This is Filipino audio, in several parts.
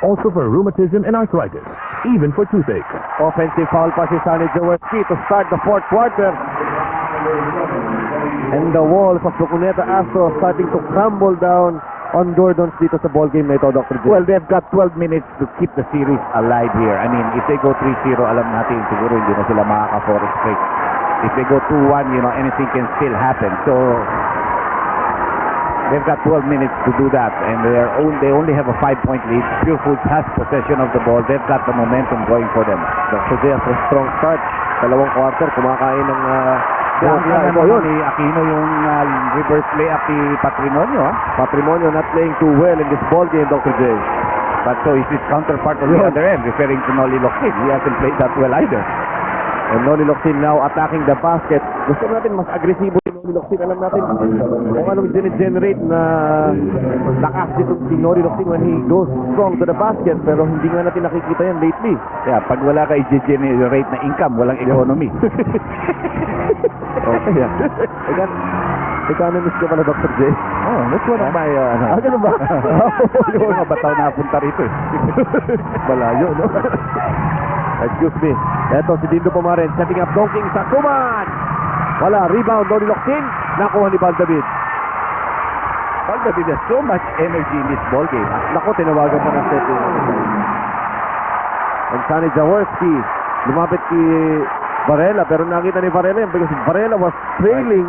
Also for rheumatism and arthritis, even for toothache. Offensive foul pa si Sonny Jaworski to start the fourth quarter. And the walls of the Cuneta Astros starting to crumble down on Gordons dito sa ball game na ito, Dr. J. Well, they've got 12 minutes to keep the series alive here. I mean, if they go 3-0, alam natin siguro hindi na sila makaka-4 straight. If they go 2-1, anything can still happen. So, they've got 12 minutes to do that, and they only have a 5-point lead. Purefoods has possession of the ball. They've got the momentum going for them. Dr. J, after a strong start, dalawang quarter, kumakain ng ni Aquino yung reverse layup ni Patrimonio. Patrimonio not playing too well in this ball game, Dr. J. But so is his counterpart on the other end, referring to Noli Locsin. He hasn't played that well either. And Noli Locsin now attacking the basket. Gusto natin mas agresibo si Noli Locsin. Alam natin kung anong generate na lakas dito si Noli Locsin when he goes strong to the basket. Pero hindi nga natin nakikita yan lately. Yeah, pag wala ka i-generate na income, walang economy. Okay, yeah. Economist ka pala, Dr. J. Oh, that's one of my, ganun ba? Yung mga bataw na punta rito eh. Malayo, no? Excuse me. Eto, si Dindo Pumaren, setting up donking sa Suman. Wala, rebound, Noli Locsin. Nakuha ni Baldavid. Baldavid has so much energy in this ball game. Naku, tinawagan pa ng setting. And Sonny Jaworski, lumapit kay Varela, pero nakita ni Varela yun because Varela was trailing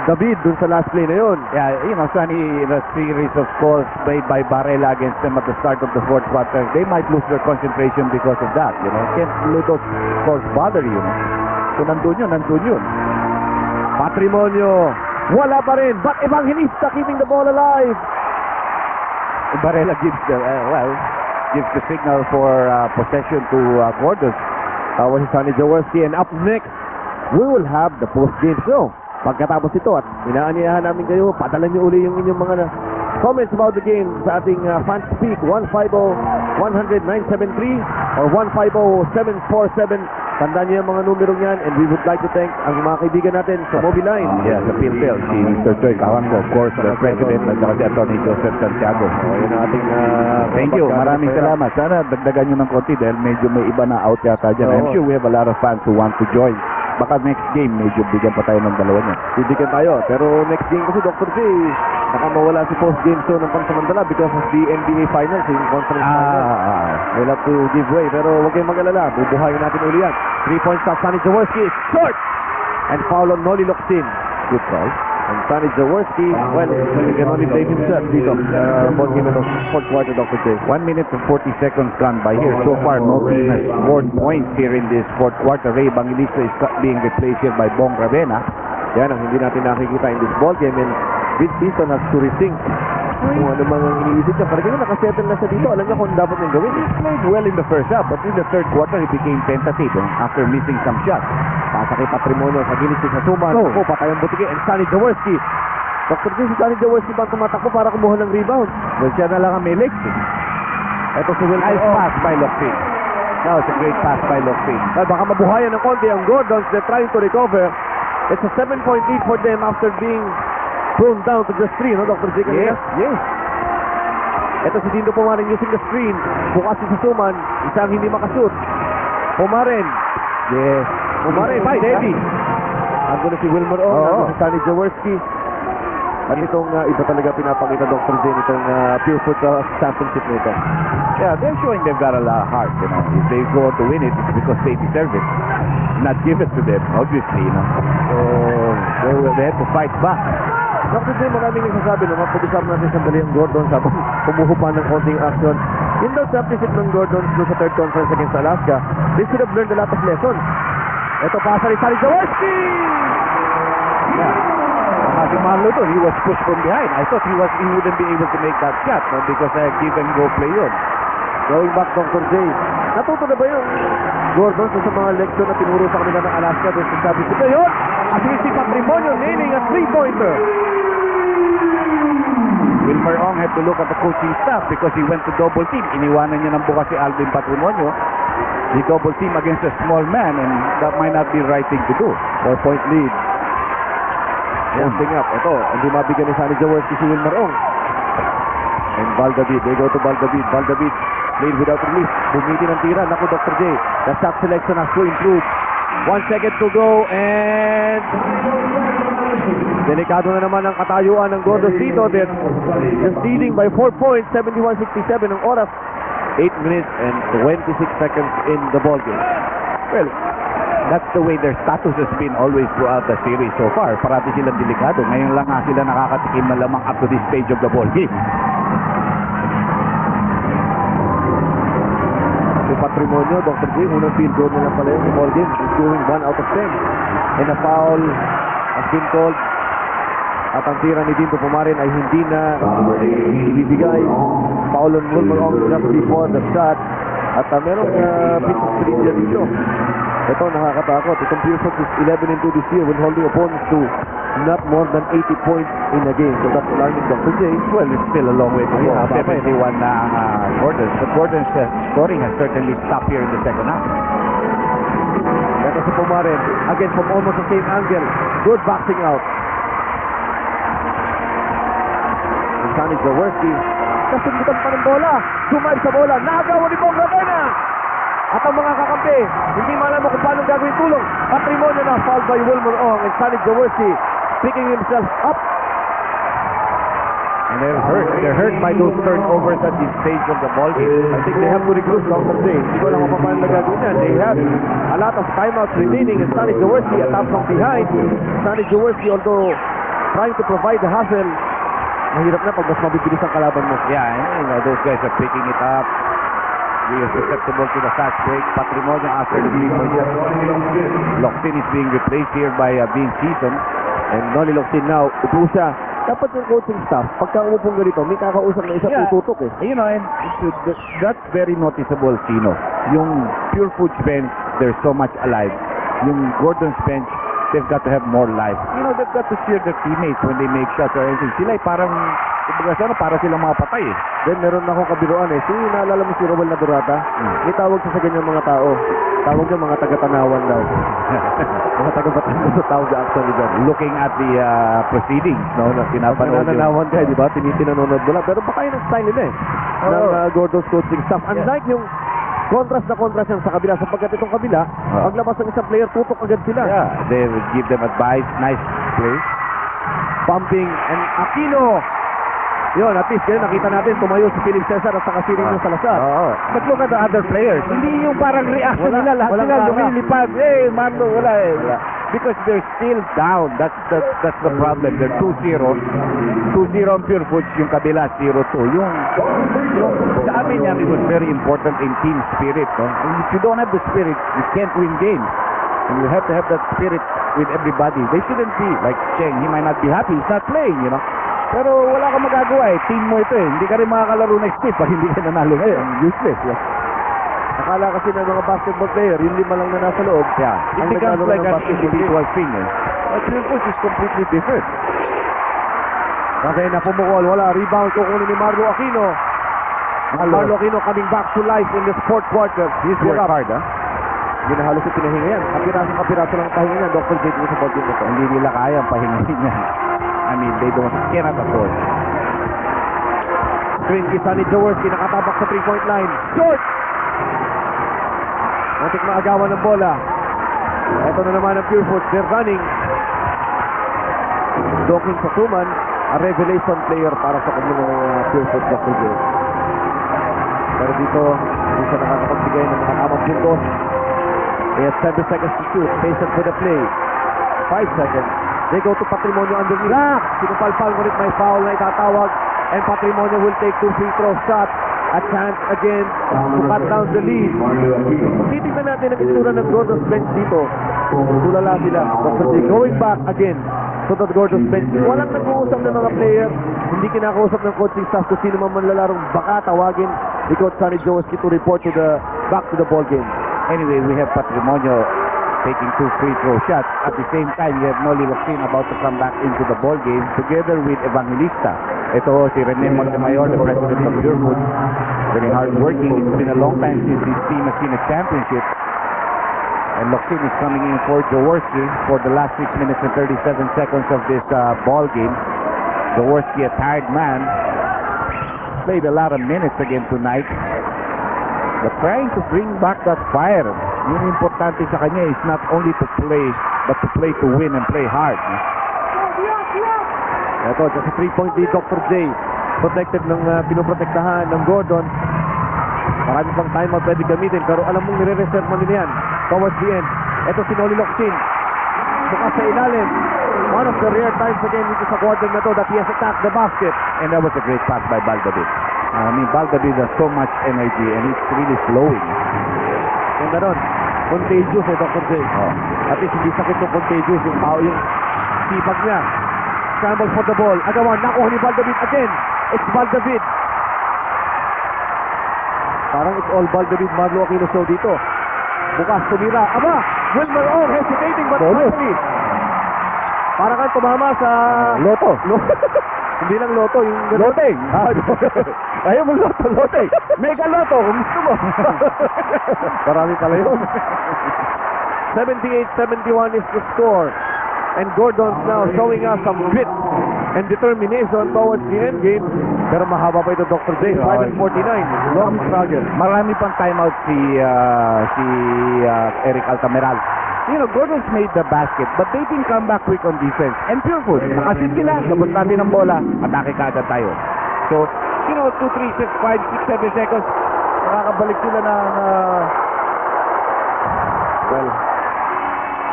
David dun sa last play na yun. Yeah, Sonny, in a series of scores made by Varela against them at the start of the fourth quarter, they might lose their concentration because of that. Can't let those scores bother you. Kung nandun yun. Patrimonio, wala pa rin, but Evangelista keeping the ball alive. Varela gives the signal for possession to Gordon. Tawa si Sonny Jaworski, and up next, we will have the post-game show. Pagkatapos ito, at inaanyayahan namin kayo, padalan niyo uli yung inyong mga comments about the game sa ating fan speak 150-100-973 or 150-747. Tandaan niyo yung mga numerong yan, and we would like to thank ang mga kaibigan natin sa Mobile Line. Yeah, sa PhilTel, si Mr. Joy Cawango, of course, the President, at saka si Atty. Joseph Santiago. Yun ang ating thank you, maraming salamat. Sana dagdagan nyo ng konti dahil medyo may iba na out yata dyan. I'm sure we have a lot of fans who want to join. Baka next game, medyo bigyan pa tayo ng dalawa niya. Bibigyan tayo, pero next game kasi Dr. J, baka mawala si post-game show ng pansamantala because of the NBA Finals, yung conference finals. We'll have to give way, pero huwag kayong mag-alala, bubuhayin natin uli yan. 3 points shot, Sonny Jaworski, short! And foul on Noli Locsin. Good call. And Sonny Jaworski, well, he can only blame himself dito. Ball game ng fourth quarter, Dr. J. 1 minute and 40 seconds gone by here. So far, no team has scored points here in this fourth quarter. Ray Evangelista is being replaced here by Bong Ravena. Yan ang hindi natin nakikita in this ball game, and Vince Easton has to rethink kung ano mga iniisip niya. Parang ganyan, nakasettle na siya dito. Alam niya kung dapat niyang gawin. He played well in the first half, but in the third quarter, he became tentative after missing some shots. Pasa kay Patrimonio sa gilid sa Suman. Ako, patay ang butiki. And Sonny Jaworski. Dr. J, si Sonny Jaworski ba tumatakbo para kumuha ng rebound? Well, siya na lang ang may legs. Ito si Will. Nice pass by Locsin. That was a great pass by Locsin. Baka mabuhayan ng konti ang Gordons. They're trying to recover. It's a 7-point lead for them after being thrown down to just 3, no, Dr. J? Yes. Ito si Dindo Pumaren using the screen. Bukas si Suman. Isang hindi makashoot. Pumaren. Yes. Pumaren, steady. Ando na si Wilmer O. Ando si Sonny Jaworski. At itong iba talaga pinapakita, Dr. J, itong Purefoods championship nito. Yeah, they're showing they've got a lot of heart, If they go to win it, it's because they deserve it. Not give it to them, obviously, So, they have to fight back. Dr. J, maraming nagsasabi na mapag-usap natin sandali ang Gordon habang humuhupa ng konting action. Yun daw championship ng Gordon sa third conference against Alaska. They should have learned a lot of lessons. Ito pasa ni Sonny Jaworski! Yeah. Si Marlo doon, he was pushed from behind. I thought he wouldn't be able to make that shot because give and go play yun. Going back, Dr. J. Natuto na ba yung Gordon sa mga leksyon na tinuro sa kanila ng Alaska doon sa championship na yun? At si Patrimonio nailing a 3-pointer. Wilmer Ong had to look at the coaching staff because he went to double team. Iniwanan niya ng bukas si Alvin Patrimonio. He double team against a small man, and that might not be the right thing to do. 4-point lead. Posting up. Ito, hindi mabigyan ni Sonny Jaworski si Wilmer Ong. And Baldavid. They go to Baldavid. Baldavid Played without release. Bumiti ng tira. Naku, Dr. J. The shot selection has to improve. 1 second to go and delikado na naman ang katayuan ng Gordos dito. They're just leading by 4 points, 71-67 ang oras. 8 minutes and 26 seconds in the ball game. Well, that's the way their status has been always throughout the series so far. Parati silang delikado. Ngayon lang nga sila nakakatikim malamang up to this stage of the ball game. Si Patrimonio, Dr. J, unang field goal na lang pala yung ball game. He's doing 1 out of 10. And a foul has been called. At ang tira ni Dinto Pumarin ay hindi na ibibigay. Foul on Wilmer just before the shot. At merong bit of trivia dito. Ito nakakatakot. Itong Purefoods is 11-2 this year when holding opponents to not more than 80 points in a game. So that's alarming, Dr. J. Well, it's still a long way to go. 71 na ang Gordon's. But Gordon's scoring has certainly stopped here in the second half. Ito si Pumarin. Again, from almost the same angle. Good boxing out. Sani Jaworski. Kasundutan pa ng bola. Sumay sa bola. Nagawa ni Bong Ravena. At ang mga kakampi, hindi malaman kung paano gagawin tulong. Patrimonio na fouled by Wilmer Ong and Sani Jaworski picking himself up. And they're hurt by those turnovers at this stage of the ball game. I think they have to recruit Dr. J. Hindi ko lang kung paano nagagawin yan. They have a lot of timeouts remaining and Sani Jaworski attacks from behind. Sani Jaworski, although trying to provide the hustle, mahirap na pag mas mabibilis ang kalaban mo. Yeah, and, those guys are picking it up. We are susceptible to the fast break. Patrimonio after the 3-point shot. Locsin is being replaced here by Bean Season. And Noli Locsin now, upo siya. Dapat yung coaching staff, pagka umupong ganito, may kakausap na isa tututok eh. You know, and that's very noticeable, Tino. Yung Purefoods bench, they're so much alive. Yung Gordon's bench, they've got to have more life. You know, they've got to cheer their teammates when they make shots or anything. Sila ay parang, para silang mga patay eh. Then meron na akong kabiruan eh. Naalala mo si Rowel Nadurata? May tawag siya sa ganyang mga tao. Tawag niya mga taga-tanawan daw. Mga taga-Batangas sa tawag actually dyan. Looking at the proceedings, no, na pinapanood. Nananawan ka, di ba? Tinitinanonood mo lang. Pero baka yun ang style nila eh. Ng Gordon's coaching staff. Unlike yung contrast yan sa kabila. Sapagkat itong kabila, paglabas ng isang player, tutok agad sila. Yeah, they will give them advice. Nice play. Pumping and Aquino. Yun, at least kaya nakita natin tumayo si Philip Cesar at saka si Rino Salazar. But look at the other players. Hindi yung parang reaction nila. Lahat sila lumilipad. Mando, wala eh. Because they're still down. That's the problem. They're 2-0. 2-0 on Purefoods. Yung kabila, 0-2. Yung sa amin yan, it was very important in team spirit. No? And if you don't have the spirit, you can't win games. And you have to have that spirit with everybody. They shouldn't be like Cheng. He might not be happy. He's not playing, you know. Pero wala kang magagawa eh. Team mo ito eh. Hindi ka rin makakalaro next week pag hindi ka nanalo ngayon. Useless. Yeah. Akala kasi ng mga basketball player, yung 5 lang na nasa loob. Yeah. It becomes like an individual thing eh. But Purefoods is completely different. Kasi na pumukol, wala. Rebound kukunin ni Marlo Aquino. Marlo Aquino coming back to life in the fourth quarter. He's worked hard, ha? Hindi na halos yung pinahinga yan. Kapiraso lang ang pahinga yan. Dr. J. sa ball game ito. Hindi nila kaya ang pahingahin yan. I mean, they cannot afford. Screen kay Sani Jaworski, nakatabak sa 3-point line. Short! Natik maagawan ng bola. Ito na naman ang Purefoods. They're running. Doking sa Suman, a revelation player para sa kanilang Purefoods Dr. J. Pero dito, hindi siya nakakapagbigay ng mga tamang puntos. They have 7 seconds to shoot. Patient for the play. 5 seconds. They go to Patrimonio underneath. Sinupalpal ngunit may foul na itatawag. And Patrimonio will take 2 free throw shots. A chance again to cut down the lead. Kung titignan natin ang itsura ng Gordon's bench dito, tulala sila. Dr. J going back again to the Gordon's bench. Walang nag-uusap ng mga player. Hindi kinakausap ng coaching staff kung sino man manlalarong baka tawagin ni Coach Sani Jaworski to report to the back to the ball game. Anyway, we have Patrimonio taking 2 free throw shots. At the same time, you have Noli Locsin about to come back into the ball game together with Evangelista. Ito si Rene Montemayor, the president of Purefoods. Very hard working. It's been a long time since this team has seen a championship. And Locsin is coming in for Jaworski for the last 6 minutes and 37 seconds of this ball game. Jaworski, a tired man, played a lot of minutes again tonight. But trying to bring back that fire. Yung importante sa kanya is not only to play, but to play to win and play hard. Ito, sa 3-point lead, Dr. J. Protected ng pinoprotektahan ng Gordon. Marami pang timeout pwede gamitin, pero alam mong nire-reserve mo nila yan towards the end. Ito si Noli Locsin. Bukas sa ilalim. One of the rare times again dito sa quarter na to that he has attacked the basket. And that was a great pass by Baldavid. I mean, Baldavid has so much energy and it's really flowing. And ganon, contagious Dr. J. At least hindi sakit yung contagious, yung sipag niya. Scramble for the ball. Agawan, nakuha ni Baldavid again. It's Baldavid. Parang it's all Baldavid, Marlo Aquino show dito. Bukas tumira. Aba! Wilmer Orr hesitating but finally. Parang kang tumama sa... Loto. Hindi lang loto, yung... Loteng. Ayaw mo loteng. Mega loto kung gusto mo. Marami pala yun. 78-71 is the score. And Gordon's now showing us some grit and determination towards the end game. Pero mahaba pa ito, Dr. J. 5-49. Long struggle. Marami pang timeout si Eric Altameral. You know, Gordon's made the basket, but they didn't come back quick on defense. And Purefoods, nakasit sila, labot natin ng bola, atake kaagad tayo. So, you know, 2, 3, 6, 5, 6, 7 seconds, nakakabalik sila na Well,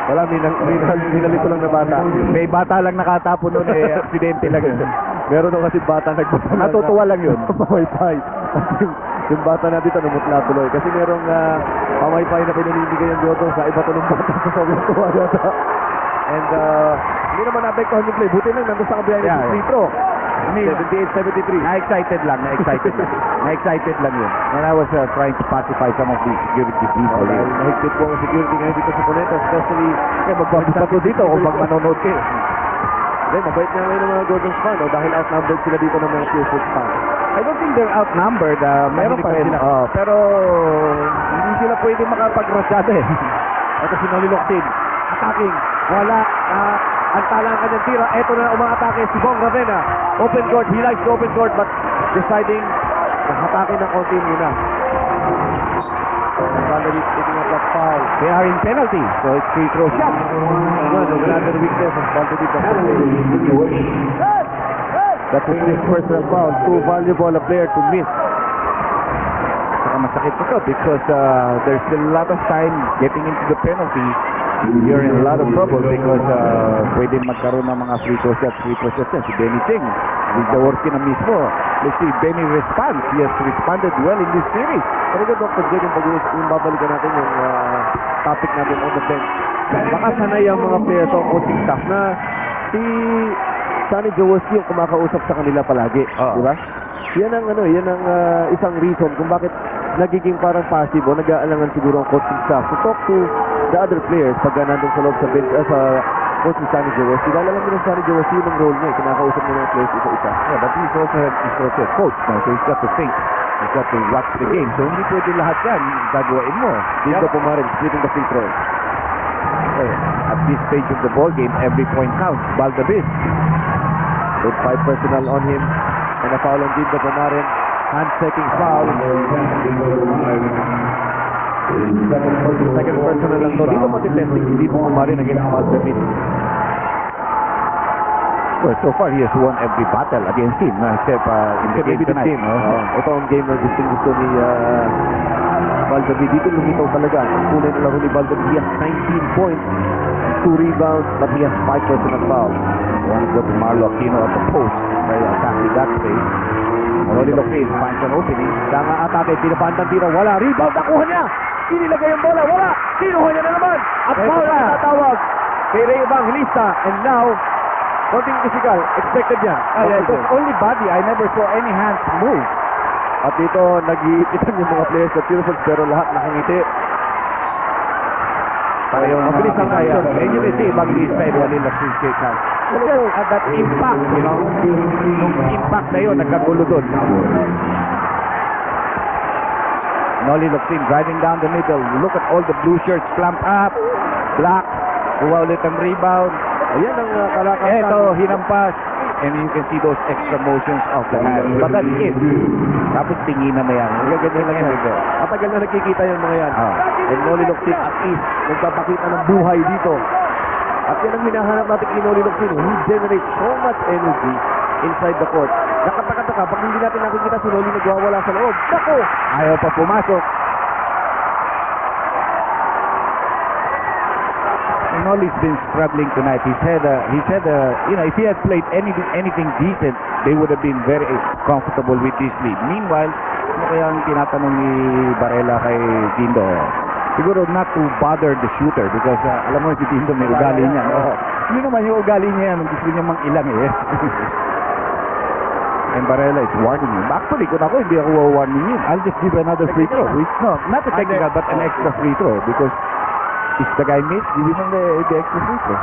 wala, minalito lang na bata. may bata lang nakatapo noon, aksidente lang yun. Meron daw kasi bata nagpunta. Natutuwa lang yun. Pamaypay. Yung bata natin namutla tuloy. Kasi merong pamaypay na pinanibigay yung Gordon sa iba tulong bata sa sobrang tuwa yata. And hindi naman naapektuhan yung play. Buti lang nandun sa kabilang yung free throw. 78-73. Na-excited lang. Na-excited lang yun. And I was trying to pacify some of the security people here. Mahigpit po ang security ngayon dito sa Cuneta. Especially, Magbabasa ko dito kung pag manonood kayo. Hindi, mabait na ngayon ng mga Gordon's fan. Dahil outnumbered sila dito ng mga Purefoods fan. I don't think they're outnumbered. Meron pa rin. Pero hindi sila pwede makapag-rasyada eh. Ito si Noli Locsin. Attacking. Wala. Antala ang kanyang tira. Ito na umaatake si Bong Ravena. Open court. He likes the open court but deciding na hatake ng konti muna. Baldavid taking up that foul. They are in penalty. So it's free throw shot. Another weakness of Baldavid. That was his personal foul. Too valuable a player to miss. Saka masakit ito because there's still a lot of time getting into the penalty. You're in a lot of trouble because pwede magkaroon ng mga free throw shots yan. Si Benny Singh, Wiljaworski na mismo. Let's see, Benny responds. He has responded well in this series. Pero Dr. J, yung babalikan natin yung topic natin on the bench. Baka sanay ang mga players o coaching staff na si Sonny Jaworski yung kumakausap sa kanila palagi. Di ba? Yan ang isang reason kung bakit nagiging parang passive o nag-aalangan siguro ang coaching staff to talk to the other players pag nandun sa loob sa bench sa coach ni Sonny Jaworski. Dahil alam mo ng Sonny Jaworski yung role niya. Kinakausap niya ng players isa-isa. Yeah, but he's also a coach now, so he's got to think. He's got to watch the game. So hindi pwede lahat yan gagawin mo. Dito po maaaring splitting the free throws. At this stage of the ball game, every point counts. Baldavid. With 5 personal on him. And a foul on Dito Pumarin. Hand-checking foul. Second personal lang to. Dito matitesting si Dito Pumarin against Baldavid. Well, so far he has won every battle against him, except in the game tonight. Ito ang game na gusto ni Baldavid. Dito lumitaw talaga. Ang kulay na laro ni Baldavid. He has 19 points, 2 rebounds, but he has 5 personal fouls. One go to Marlo Aquino at the post. Very attacking that space. Noli Locsin finds an opening. Danga atake, pinapantang tira, wala. Rebound, nakuha niya. Inilagay ang bola, wala. Kinuha niya na naman. At foul na tatawag kay Ray Evangelista. And now, konting physical, expected yan. It was only body. I never saw any hands move. At dito, nag-iipitan yung mga players sa Purefoods pero lahat nakangiti. Parehong mabilis ang action. And you can see, Evangelista and Noli Locsin shake hands. At that impact, nung impact na yun, nagkagulo doon. Noli Locsin driving down the middle. Look at all the blue shirts clamped up. Black, kuha ulit ang rebound. Ayan ang kalakasan. Eto, hinampas. and you can see those extra motions of the hands. But that's it. Tapos tinginan na yan. Ganyan lang yan. Matagal na nakikita yung mga yan. And Noli Locsin at least nagpapakita ng buhay dito. At yan ang hinahanap natin kay Noli Locsin. He generates so much energy inside the court. Nakataka-taka, pag hindi natin nakikita si Noli nagwawala sa loob. Nako! Ayaw pa pumasok. Noli's been struggling tonight. He said, you know, if he had played anything decent, they would have been very comfortable with this lead. Meanwhile, ano kaya ang tinatanong ni Barela kay Dindo? Siguro not to bother the shooter because alam mo si Dindo may ugali niya. Hindi naman yung ugali niya yan. Gusto niya mang ilang eh. And Barela is warning him. Actually, kung ako, hindi ako warning him. I'll just give another free throw. No, not a technical, but an extra free throw because if the guy missed, give him the extra free throw.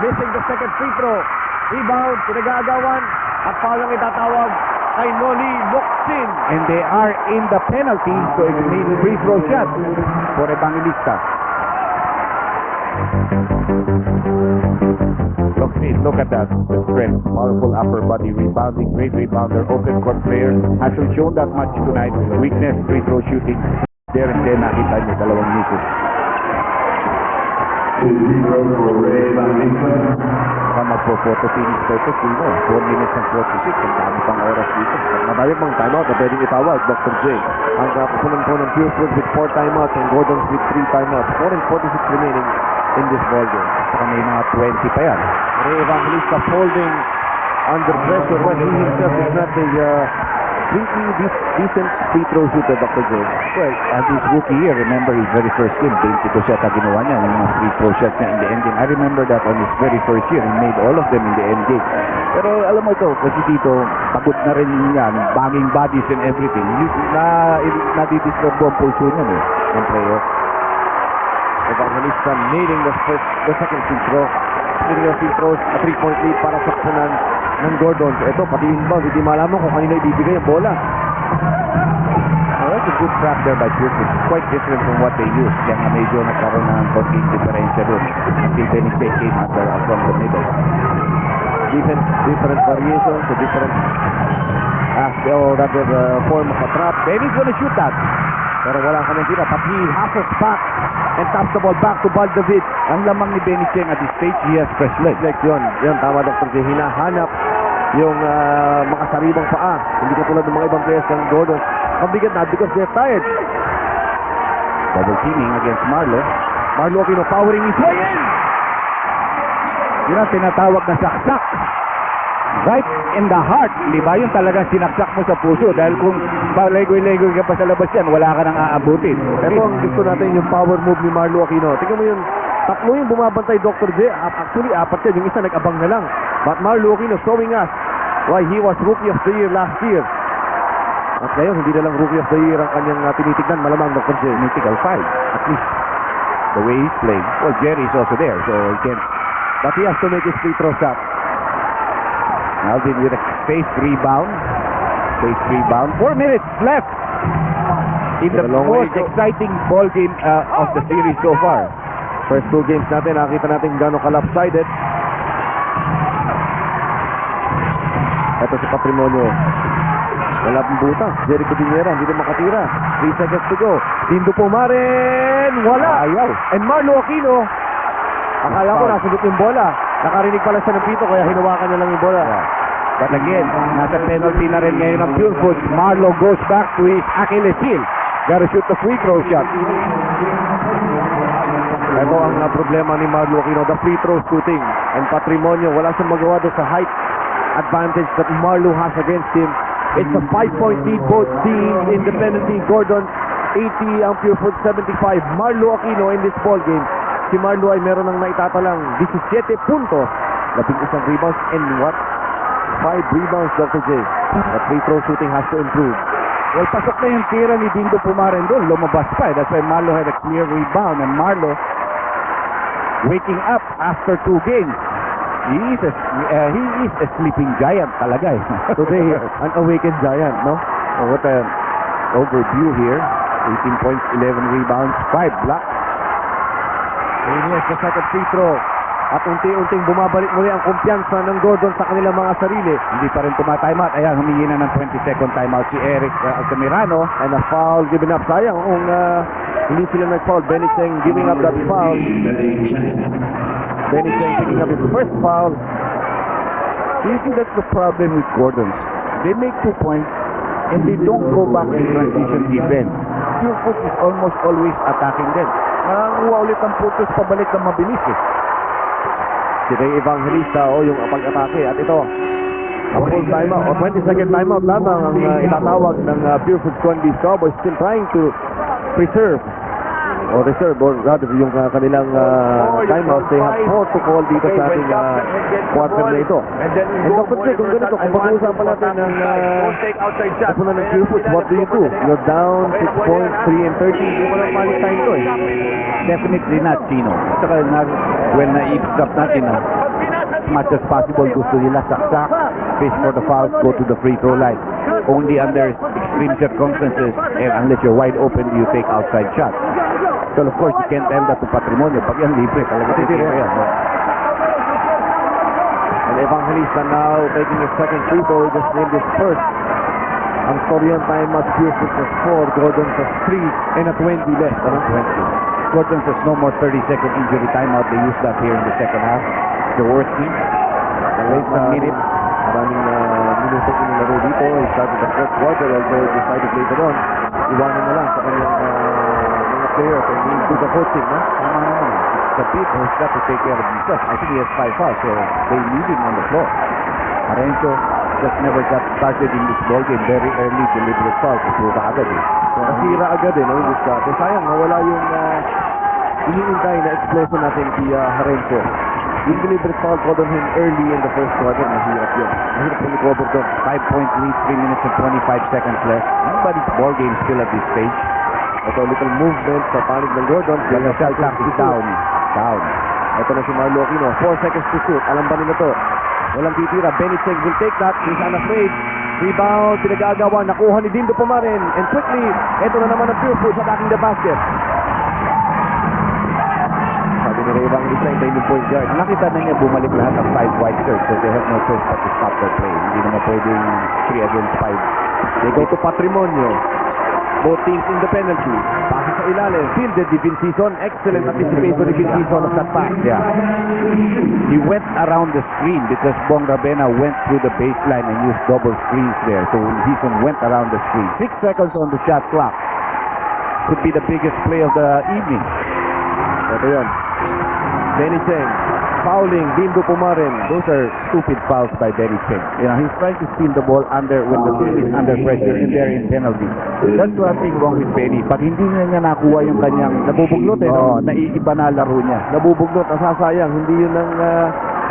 Missing the second free throw. Rebound, pinag-aagawan. At palang itatawag kay Noli Locsin. And they are in the penalty, so it's made free throw shot for Evangelista. Look at that. The strength, powerful upper body, rebounding, great rebounder, open court player. Hasn't shown that much tonight. Weakness, free throw shooting. There and then nakita niyo dalawang misses. Baka magpo-photo finish photo full mo. 4 minutes and 46. Ang dami pang oras dito. Madami pang timeout na pwedeng itawag, Dr. J. Ang kapusunan po ng Purefoods with 4 timeouts and Gordon's with 3 timeouts. 4 and 46 remaining in this ballgame. Saka may mga 20 pa yan. Ray Evangelista folding under pressure when he himself is not a decent free throw shooter, Dr. J. Well, at his rookie year, remember his very first game, 22 shot na ginawa niya, yung mga free throw shots niya in the end game. I remember that on his very first year, he made all of them in the end game. Pero alam mo ito, kasi dito, pagod na rin yan, banging bodies and everything. Nadidisturb ang pulso niya ng player. Evangelista needing the second free throw. Speaking of free throws, a 3-point lead para sa kupunan ng Gordon. Ito, pati inbound, hindi malaman kung kanina ibibigay ang bola. That's a good trap there by Purefoods. Quite different from what they used. Kaya nga medyo nagkaroon ng konting diferensya doon. Until Benitez came from the middle. Different variations, a different form of a trap. Benny's gonna shoot that. Pero walang kami tira. Tapi hustles back and taps the ball back to Baldavid. Ang lamang ni Benny Cheng at this stage, he has fresh legs. Yun, tama Dr. J. Hinahanap yung makasaribang paa. Hindi ka tulad ng mga ibang players ng Gordon. Mabigat na because they're tired. Double teaming against Marlo. Marlo Aquino powering his way in. Yun ang tinatawag na saksak. Right in the heart. Di ba yung talagang sinaksak mo sa puso? Dahil kung legoy-legoy ka pa sa labas yan, wala ka nang aabutin. Ito ang gusto natin, yung power move ni Marlo Aquino. Tingnan mo yung tatlo yung bumabantay, Dr. J. Actually, 4 yan. Yung isa nag-abang na lang. But Marlo Aquino showing us why he was Rookie of the Year last year. At ngayon, hindi na lang Rookie of the Year ang kanyang tinitignan. Malamang, Dr. J. Mythical 5. At least the way he's playing. Well, Jerry's also there, so he can. But he has to make his free throw shot. Alvin with a safe rebound. 4 minutes left in the most exciting ball game of the series so far. First 2 games natin, nakita natin gano'ng ka-lopsided. Ito si Patrimonio. Wala pong buta. Jericho Piñera, hindi na makatira. 3 seconds to go. Dindo Pumaren, wala. Ayaw. And Marlo Aquino, akala ko nasagot yung bola. Nakarinig pala siya ng pito, kaya hinawakan niya lang yung bola. But again, nasa penalty na rin ngayon ang Purefoods. Marlo goes back to his Achilles heel. Gotta shoot the free throw shot. Ito ang problema ni Marlo Aquino, the free throw shooting. And Patrimonio, wala siyang magawa doon sa height advantage that Marlo has against him. It's a 5-point lead, both teams in the penalty. Gordon, 80 ang Purefoods, 75. Marlo Aquino in this ball game. Si Marlo ay meron ng naitatalang 17 puntos. 11 rebounds and what? 5 rebounds, Dr. J. The free throw shooting has to improve. Well, pasok na yung tira ni Dindo Pumaren doon. Lumabas pa. That's why Marlo had a clear rebound. And Marlo waking up after 2 games. He is a sleeping giant talaga. Today, an awakened giant, no? Oh, what an overview here. 18 points, 11 rebounds, 5 blocks. And here's the second free throw. At unti-unting bumabalik muli ang kumpiyansa ng Gordon sa kanilang mga sarili. Hindi pa rin tuma-timeout. Ayan, humingi na ng 20-second timeout si Eric Altamirano. And a foul given up. Sayang kung hindi sila nag-foul. Benicheng giving up that foul. Benicheng picking up his first foul. You see, that's the problem with Gordons. They make 2 points and they don't go back in transition defense. Purefoods is almost always attacking them. Nanganguha ulit ang putos pabalik ng mabilis eh. Si Ray Evangelista yung pag-atake. At ito, a full timeout o 20-second timeout lamang ang itatawag ng Purefoods Corned Beef Cowboys, still trying to preserve or reserve or rather yung kanilang timeout. They have 4 to call dito sa ating quarter na ito. And Dr. J, kung ganito, kung pag-uusapan natin ng kapunan ng Purefoods, what do you do? You're down 6 points, 3 and 30. Hindi mo lang panic time to eh. Definitely not, Chino. Saka when na-eavesdrop natin as much as possible gusto nila saksak, fish for the fouls, go to the free throw line. Only under extreme circumstances and unless you're wide open, you take outside shots. So of course, you can't tell that to Patrimonio. Pag yan libre, talaga titira yan. And Evangelista now taking his second free throw. He just nailed his first. Ang Storian timeout, Purefoods has 4, Gordon has 3, and a 20 left. 20. Gordon says no more 30-second injury timeout. They used that here in the second half. The worst thing. Late na minute. Maraming minuto inilaro dito. He started the fourth quarter, although decided later on, iwanan na lang sa kanyang mga players and he do the coaching. Tama naman. The beat has got to take care of himself. I think he has 5 fouls, so they need him on the floor. Parenzo just never got started in this ball game. Very early, deliberate foul. Pupunta agad eh. Nasira agad eh, no? Sayang, nawala yung iniintay na explosion natin si Harenzo. Yung deliberate foul called on him early in the first quarter, mahirap yun. Mahirap yung recover doon. 5-point lead, 3 minutes and 25 seconds left. Anybody's ball game still at this stage. Ito, little movement sa panig ng Gordon. But the shot clock is down. Down. Ito na si Marlo Aquino. 4 seconds to shoot. Alam ba nila to? Walang titira. Benicheng will take that. He's unafraid. Rebound. Pinag-aagawa. Nakuha ni Dindo Pumarin. And quickly, ito na naman ang Purefoods attacking the basket. Sabi ni Ray Evangelista, hintayin yung point guard. Nakita na niya bumalik lahat ng 5 white shirts, so they have no choice but to stop their play. Hindi naman pwedeng 3 against 5. They go to Patrimonio. Both teams in the penalty. Passes sa ilalim. Fielded ni Vincison. Excellent anticipation ni Vincison of that pass. Yeah. He went around the screen because Bong Ravena went through the baseline and used double screens there. So Vincison went around the screen. 6 seconds on the shot clock. Could be the biggest play of the evening. Ito yun. Benicheng. Fouling. Dindo Pumarin. Those are stupid fouls by Benicheng. You know, he's trying to steal the ball when the team is under pressure and they're in penalty. That's one thing wrong with Benny. Pag hindi niya nakuha yung kanyang nabubuglot eh. Oo, naiiba na laro niya. Nabubuglot. Nasasayang. Hindi yun ang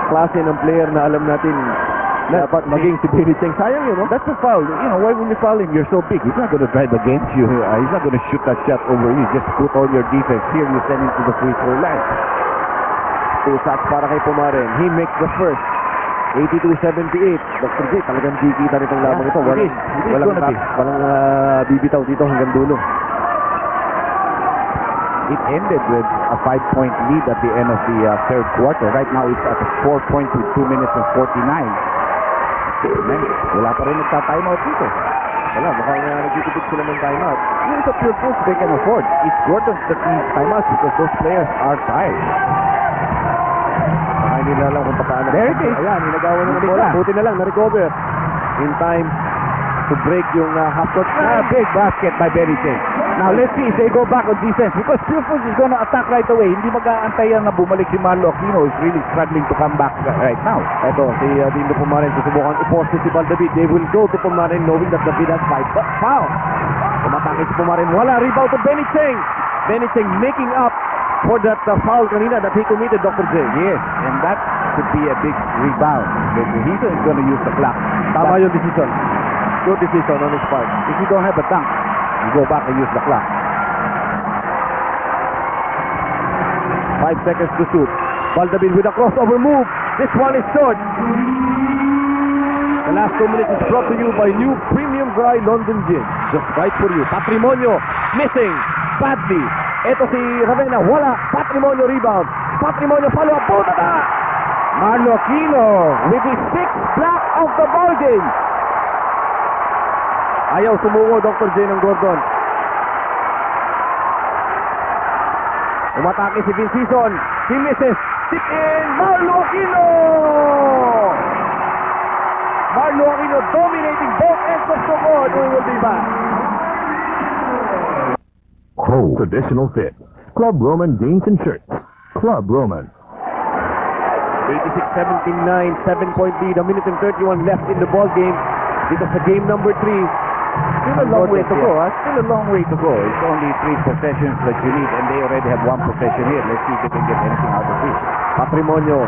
klase ng player na alam natin dapat maging si Benicheng. Sayang yun, no? That's a foul. You know, why would you foul him? You're so big. He's not going to drive against you. He's not going to shoot that shot over you. Just put all your defense here. You send him to the free throw line. 2 shots para kay Pumarin. He makes the first. 82-78. Dr. J, talagang kikita nitong lamang ito. Walang bibitaw dito hanggang dulo. It ended with a 5-point lead at the end of the third quarter. Right now, it's at 4 points with 2 minutes and 49. Man, wala pa rin nagta-timeout dito. Wala, mukhang nagtitipid sila ng timeout. Yun sa Purefoods they can afford. It's Gordon's that needs timeouts because those players are tired. Hindi na lang kung paano. There it is. Ayan, hinagawa na ng bola. Buti na lang, na-recover. In time to break yung half-court. Big basket by Benicheng. Now, let's see if they go back on defense because Purefoods is going to attack right away. Hindi mag-aantay yan na bumalik si Marlo Aquino. Is really struggling to come back right now. Ito, si Dindo Pumarin susubukan i-force si Valdavid. They will go to Pumarin knowing that David has 5 foul. Tumatake si Pumarin. Wala, rebound to Benicheng. Benicheng making up for that foul kanina that he committed, Dr. J. Yes, and that could be a big rebound. He's going to use the clock. Tama yung decision. Good decision on his part. If you don't have a dunk, you go back and use the clock. 5 seconds to shoot. Valdavid with a crossover move. This one is short. The last 2 minutes is brought to you by new Premium Dry London Gin. Just right for you. Patrimonio missing badly. Ito si Ravena. Wala. Patrimonio rebound. Patrimonio follow-up. Punta na! Marlo Aquino with his 6th block of the ball game. Ayaw sumungo, Dr. J ng Gordon. Umatake si Vincison. He misses. Tip in. Marlo Aquino! Marlo Aquino dominating both ends of the board. We will be back. Traditional fit. Club Roman jeans and shirts. Club Roman. 86-79, 7-point lead. A minute and 31 left in the ball game. Dito sa game number 3. Still a long way to go. Still a long way to go. It's only 3 possessions that you need, and they already have 1 possession here. Let's see if they can get anything out of this. Patrimonio.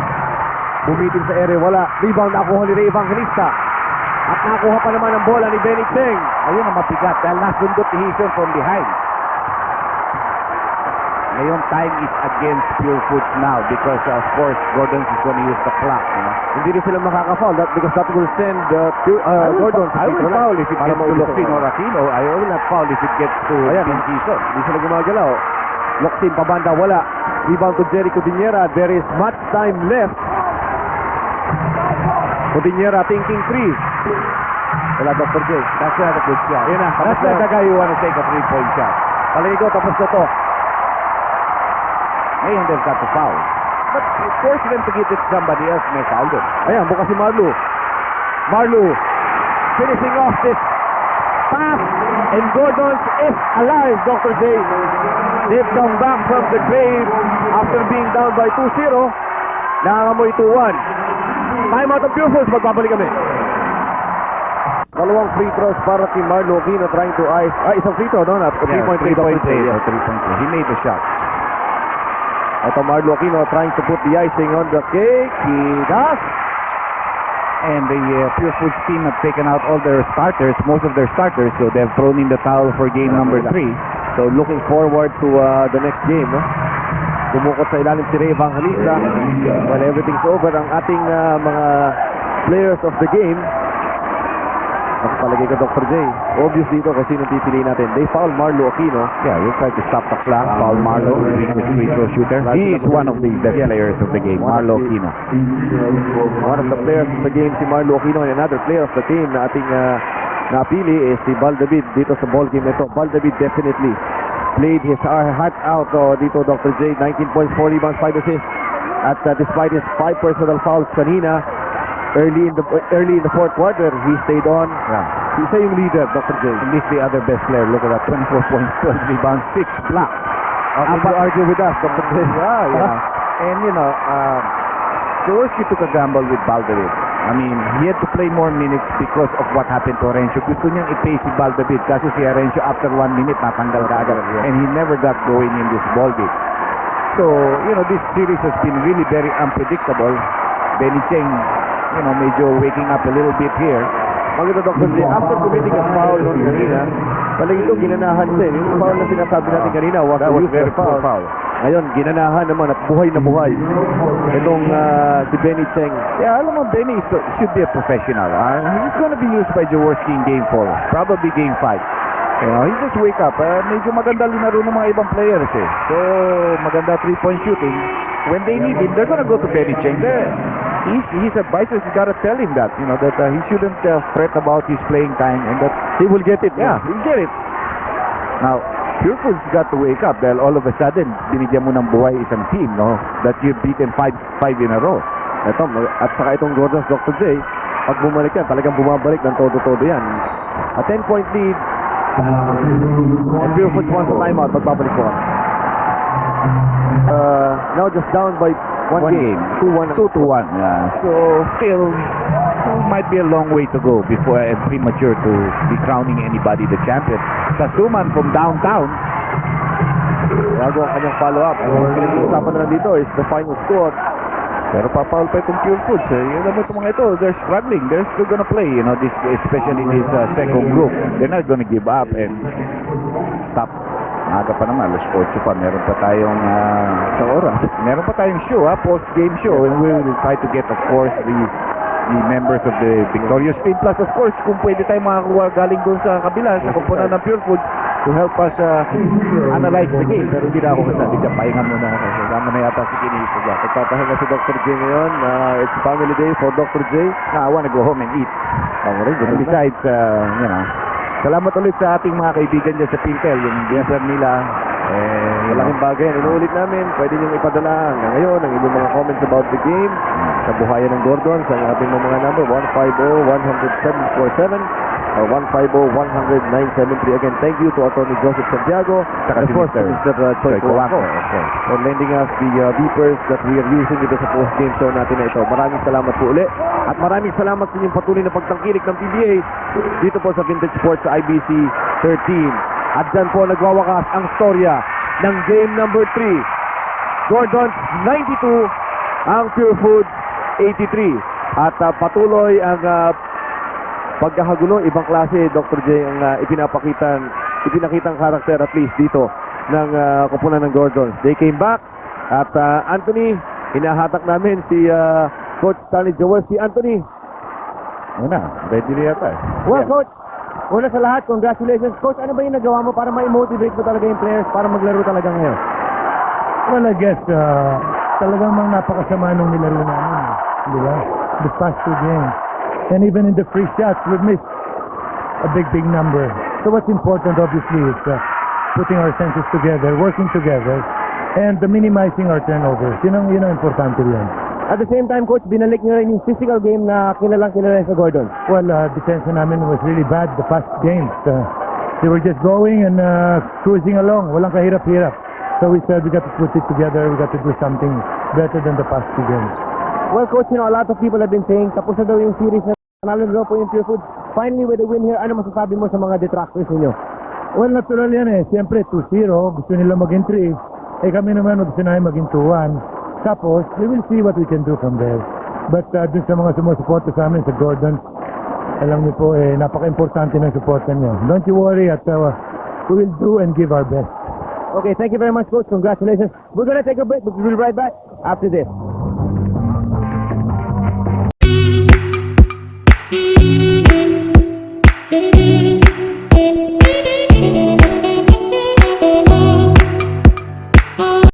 Bumitin sa ere. Wala. Rebound nakuha ni Ray Evangelista. At nakuha pa naman ang bola ni Benny Cheng. Ayun ang mabigat dahil nasundot ni Hison from behind. Ngayon, time is against Purefoods now because, of course, Gordon is going to use the clock. You know? Hindi rin sila makaka-foul because that will send Gordon. I will foul if it gets to Locsin or Aquino. I will not foul if it gets to Hison. Hindi sila gumagalaw. Locsin, pabanda, wala. Rebound to Jericho Diniera. There is much time left. Diniera thinking 3. Wala, Dr. J. That's not a good shot. Yan na. That's not the guy you want to take a 3-point shot. Palagi ko, tapos na to. Ngayon, they've got to foul. But force them to give it somebody else may foul them. Ayan, bukas si Marlo. Marlo finishing off this pass. And Gordon is alive, Dr. J. They've come back from the grave after being down by 2-0. Nakakamoy 2-1. Time out of Purefoods. Magbabalik kami. Dalawang free throws para kay Marlo Aquino trying to ice. Isang free throw, no? 3-point play. 3-point play. He made the shot. Ito Marlo Aquino trying to put the icing on the cake. He does. And the Purefoods team have taken out all their starters, most of their starters, so they've thrown in the towel for game number 3. So looking forward to the next game, no? Bumukot sa ilalim si Ray Evangelista. Well, everything's over. Ang ating mga players of the game. Nakapalagay ka, Dr. J. Obvious dito kung sino pipiliin natin. They foul Marlo Aquino. Yeah, we'll try to stop the clock. Foul Marlo, being the free throw shooter. He is one of the best players of the game, Marlo Aquino. One of the players of the game, si Marlo Aquino. And another player of the team na ating napili is si Baldavid dito sa ball game ito. Baldavid definitely played his heart out dito, Dr. J. 19 points, 4 rebounds, 5 assists. At despite his 5 personal fouls kanina, early in the fourth quarter, he stayed on. Yeah. He's yung leader, Dr. J. And he's the other best player. Look at that, 24 points, 12 rebounds, 6 blocks. How can you argue with us, Dr. J? Yeah. And you know, Jaworski took a gamble with Baldavid. I mean, he had to play more minutes because of what happened to Arencio. Gusto niyang i-pay si Baldavid kasi si Arencio after 1 minute natanggal ka agad. And he never got going in this ball game. So, you know, this series has been really very unpredictable. Benny Cheng, you know, medyo waking up a little bit here. Maganda, Dr. J. After committing a foul noon kanina, talagang ito ginanahan siya. Yung foul na sinasabi natin kanina was a very poor foul. Ngayon, ginanahan naman at buhay na buhay. Itong si Benny Cheng. Yeah, alam mo, Benny should be a professional. He's gonna be used by Jaworski in game 4. Probably game 5. You know, he just wake up. Medyo maganda linaro ng mga ibang players eh. So, maganda 3-point shooting. When they need him, they're gonna go to Benny Cheng. His advisors gotta tell him that, you know, that he shouldn't fret about his playing time and that He will get it. yeah, he'll get it. Now, Purefoods got to wake up dahil all of a sudden, binigyan mo ng buhay isang team, no? That you've beaten 5 in a row. Ito, at saka itong Gordon's Dr. J, pag bumalik yan, talagang bumabalik ng todo-todo yan. A 10-point lead. And Purefoods wants a timeout. Magbabalik po kami. Now just down by one game. 2-1. 2-1. Yeah. So, still, might be a long way to go before and premature to be crowning anybody the champion. Sasuman from downtown. Bago ang kanyang follow-up. Ang pinag-uusapan na lang dito is the final score. Pero papaul pa itong Purefoods. Yun naman itong mga ito, they're struggling. They're still gonna play, you know, this, especially this second group. They're not gonna give up and stop. Aga pa naman, alas 8 pa. Meron pa tayong sa oras. Meron pa tayong show, post-game show. And we will try to get, of course, the members of the victorious team. Plus, of course, kung pwede tayo makakuha galing doon sa kabila, sa komponan ng Purefoods, to help us analyze the game. Pero hindi na ako kasali dyan. Pahinga muna ako. Kasama na yata si Kinito dyan. Nagpapahinga si Dr. J ngayon. It's family day for Dr. J. I want to go home and eat. And besides, salamat ulit sa ating mga kaibigan dyan sa Pintel. Yung dinner nila. Malaking bagay. Inuulit namin. Pwede niyong ipadala ngayon ang inyong mga comments about the game sa buhayan ng Gordon sa ating mga number 150-100-747 or 150-100-973. Again, thank you to Attorney Joseph Santiago and of course to Mr. Choi Coaco for lending us the beepers that we are using dito sa post-game show natin na ito. Maraming salamat po ulit at maraming salamat sa inyong patuloy na pagtangkilik ng PBA dito po sa Vintage Sports sa IBC 13. At dyan po nagwawakas ang storya ng game number 3. Gordon 92, ang Purefoods 83. At patuloy ang pagkakagulo, ibang klase, Dr. J, ang ipinakitang karakter at least dito ng kupunan ng Gordon. They came back at Anthony, hinahatak namin si Coach Stanley Jaworski. Anthony. Ready na yata. Well, Coach, una sa lahat, congratulations. Coach, ano ba yung nagawa mo para ma-motivate mo talaga yung players para maglaro talaga ngayon? Well, I guess, talagang mga napakasama nung nilaro namin. Di ba? The past 2 games. And even in the free shots, we've missed a big number. So what's important, obviously, is putting our senses together, working together, and minimizing our turnovers. Yun ang importante yan. At the same time, Coach, binalik nyo rin yung physical game na kilalang sa Gordon. Well, defense namin was really bad the past games. They were just going and cruising along. Walang kahirap-hirap. So we said we got to put it together. We got to do something better than the past 2 games. Well, Coach, a lot of people have been saying tapos na daw yung series na nanalo na daw po yung Purefoods. Finally, with the win here, ano masasabi mo sa mga detractors ninyo? Well, natural yan eh. Siyempre, 2-0. Gusto nila maging 3. Kami naman gusto namin maging 2-1. Tapos, we will see what we can do from there. But dun sa mga sumusuporta sa amin, sa Gordon, alam niyo po, napaka-importante ng suporta niyo. Don't you worry at we will do and give our best. Okay, thank you very much, Coach. Congratulations. We're gonna take a break, but we'll be right back after this.